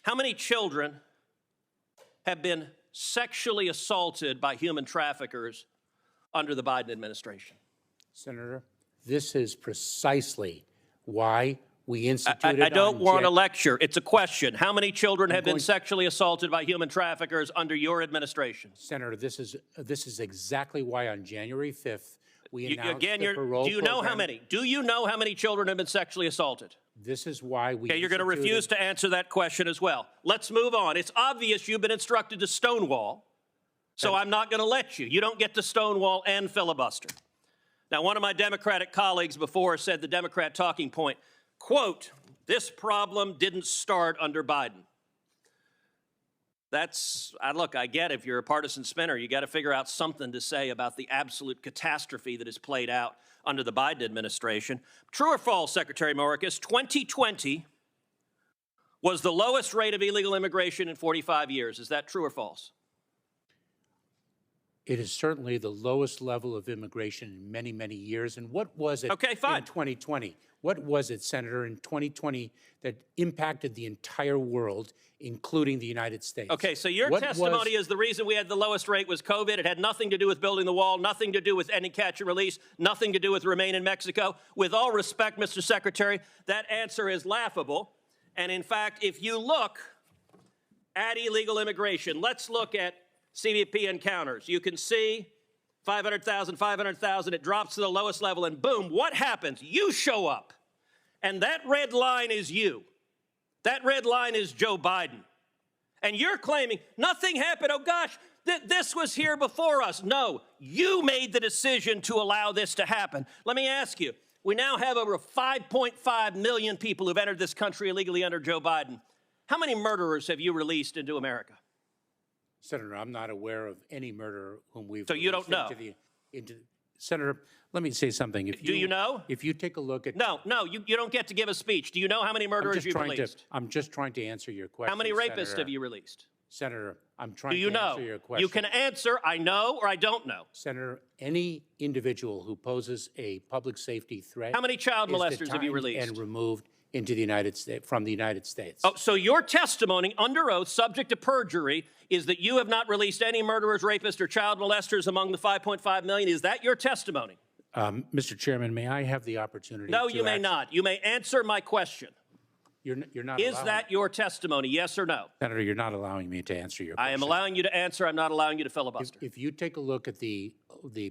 How many children have been sexually assaulted by human traffickers under the Biden administration? Senator, this is precisely why we instituted. I don't want a lecture. It's a question. How many children have been sexually assaulted by human traffickers under your administration? Senator, this is exactly why on January 5th we announced the parole do you know program. how many? Do you know how many children have been sexually assaulted? This is why we. Okay, you're going to refuse to answer that question as well. Let's move on. It's obvious you've been instructed to stonewall, so I'm not going to let you. You don't get to stonewall and filibuster. Now, one of my Democratic colleagues before said the Democrat talking point, quote, "This problem didn't start under Biden." Look, I get if you're a partisan spinner, you got to figure out something to say about the absolute catastrophe that has played out under the Biden administration. True or false, Secretary Mayorkas, 2020 was the lowest rate of illegal immigration in 45 years. Is that true or false? It is certainly the lowest level of immigration in many, many years. And what was it in 2020? What was it, Senator, in 2020 that impacted the entire world, including the United States? Okay, so your testimony is the reason we had the lowest rate was COVID. It had nothing to do with building the wall, nothing to do with ending catch and release, nothing to do with Remain in Mexico. With all respect, Mr. Secretary, that answer is laughable. And in fact, if you look at illegal immigration, let's look at CBP encounters. You can see 500,000, 500,000, it drops to the lowest level, and boom, what happens? You show up. And that red line is you. That red line is Joe Biden. And you're claiming nothing happened. Oh gosh, this was here before us. No, you made the decision to allow this to happen. Let me ask you, we now have over 5.5 million people who've entered this country illegally under Joe Biden. How many murderers have you released into America? Senator, I'm not aware of any murderer whom we've. So you don't know? Senator, let me say something. Do you know? If you take a look at. No, you don't get to give a speech. Do you know how many murderers you've released? I'm just trying to answer your question. How many rapists have you released? Senator, I'm trying to answer your question. You can answer, I know or I don't know. Senator, any individual who poses a public safety threat. How many child molesters have you released? And removed into the United States, from the United States. Oh, so your testimony under oath, subject to perjury, is that you have not released any murderers, rapists, or child molesters among the 5.5 million. Is that your testimony? Mr. Chairman, may I have the opportunity No, you may not. You may answer my question. You're not Is that your testimony, yes or no? Senator, you're not allowing me to answer your question. I am allowing you to answer. I'm not allowing you to filibuster. If you take a look at the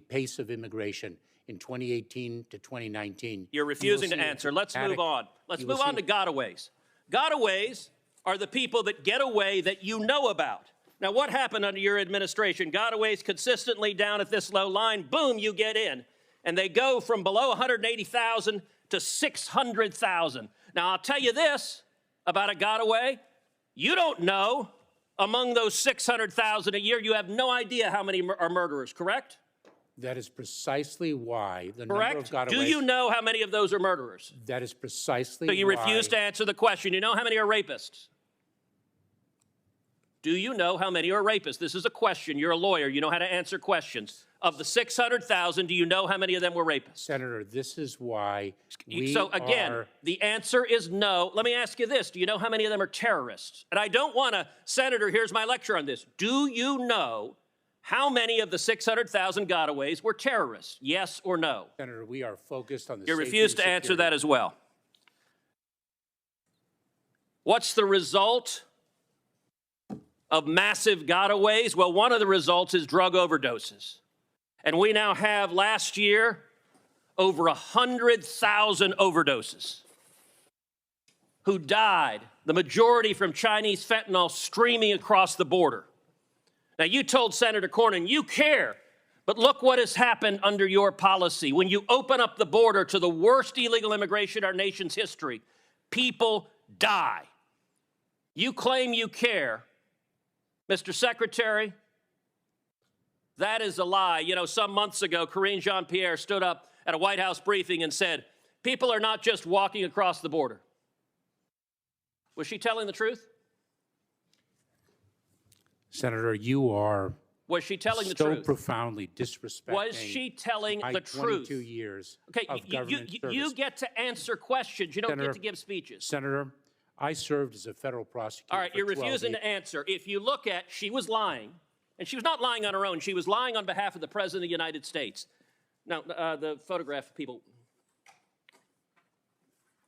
pace of immigration in 2018 to 2019. You're refusing to answer. Let's move on. Let's move on to gotaways. Gotaways are the people that get away that you know about. Now, what happened under your administration? Gotaways consistently down at this low line, boom, you get in. And they go from below 180,000 to 600,000. Now, I'll tell you this about a gotaway. You don't know among those 600,000 a year, you have no idea how many are murderers, correct? That is precisely why the number of gotaways. Do you know how many of those are murderers? That is precisely why. So you refuse to answer the question. You know how many are rapists? Do you know how many are rapists? This is a question. You're a lawyer. You know how to answer questions. Of the 600,000, do you know how many of them were rapists? Senator, this is why the answer is no. Let me ask you this. Do you know how many of them are terrorists? And I don't want to, Senator, here's my lecture on this. Do you know how many of the 600,000 gotaways were terrorists? Yes or no? Senator, we are focused on the You refuse to answer that as well. What's the result of massive gotaways? Well, one of the results is drug overdoses. And we now have, last year, over 100,000 overdoses who died, the majority from Chinese fentanyl streaming across the border. Now, you told Senator Cornyn you care, but look what has happened under your policy. When you open up the border to the worst illegal immigration in our nation's history, people die. You claim you care. Mr. Secretary, that is a lie. You know, some months ago, Karine Jean-Pierre stood up at a White House briefing and said, people are not just walking across the border. Was she telling the truth? Senator, you are Was she telling the truth? so profoundly disrespecting. Was she telling the truth? 22 years Okay, of government service. you get to answer questions. You don't get to give speeches. Senator, I served as a federal prosecutor. All right, for you're 12 refusing years. to answer. If you look at, she was lying, and she was not lying on her own. She was lying on behalf of the President of the United States. Now, the photograph of people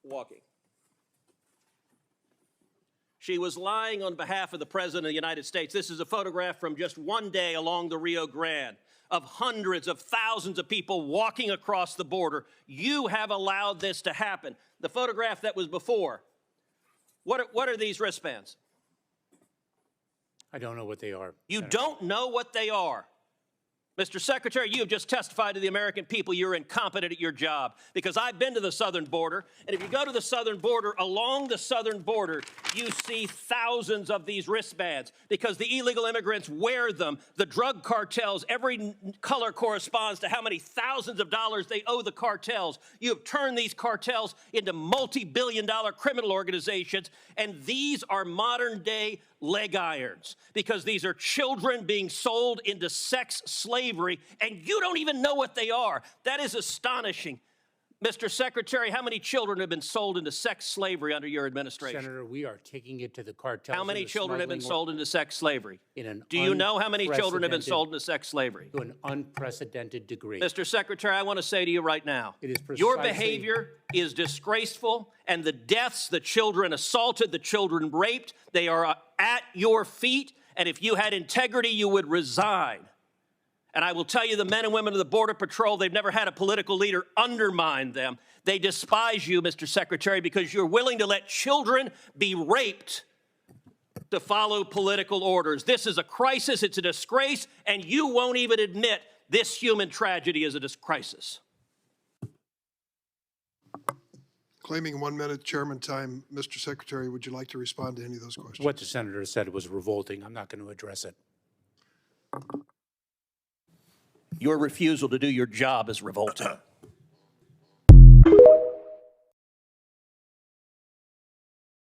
walking. She was lying on behalf of the President of the United States. This is a photograph from just one day along the Rio Grande of hundreds of thousands of people walking across the border. You have allowed this to happen. The photograph that was before, what are these wristbands? I don't know what they are. You Senator. don't know what they are. Mr. Secretary, you have just testified to the American people you're incompetent at your job, because I've been to the southern border, and if you go to the southern border, along the southern border, you see thousands of these wristbands because the illegal immigrants wear them. The drug cartels, every color corresponds to how many thousands of dollars they owe the cartels. You have turned these cartels into multi-billion-dollar criminal organizations, and these are modern-day leg irons, because these are children being sold into sex slavery, and you don't even know what they are. That is astonishing. Mr. Secretary, how many children have been sold into sex slavery under your administration? Senator, we are taking it to the cartels. How many and the children have been smuggling sold into sex slavery? in an Do you know how many children have been unprecedented- sold into sex slavery? to an unprecedented degree? Mr. Secretary, I want to say to you right now, It is your precisely- behavior is disgraceful, and the deaths, the children assaulted, the children raped, they are at your feet, and if you had integrity, you would resign. And I will tell you, the men and women of the Border Patrol, they've never had a political leader undermine them. They despise you, Mr. Secretary, because you're willing to let children be raped to follow political orders. This is a crisis, it's a disgrace, and you won't even admit this human tragedy is a crisis. Claiming 1 minute chairman time, Mr. Secretary, would you like to respond to any of those questions? What the senator said was revolting. I'm not going to address it. Your refusal to do your job is revolting.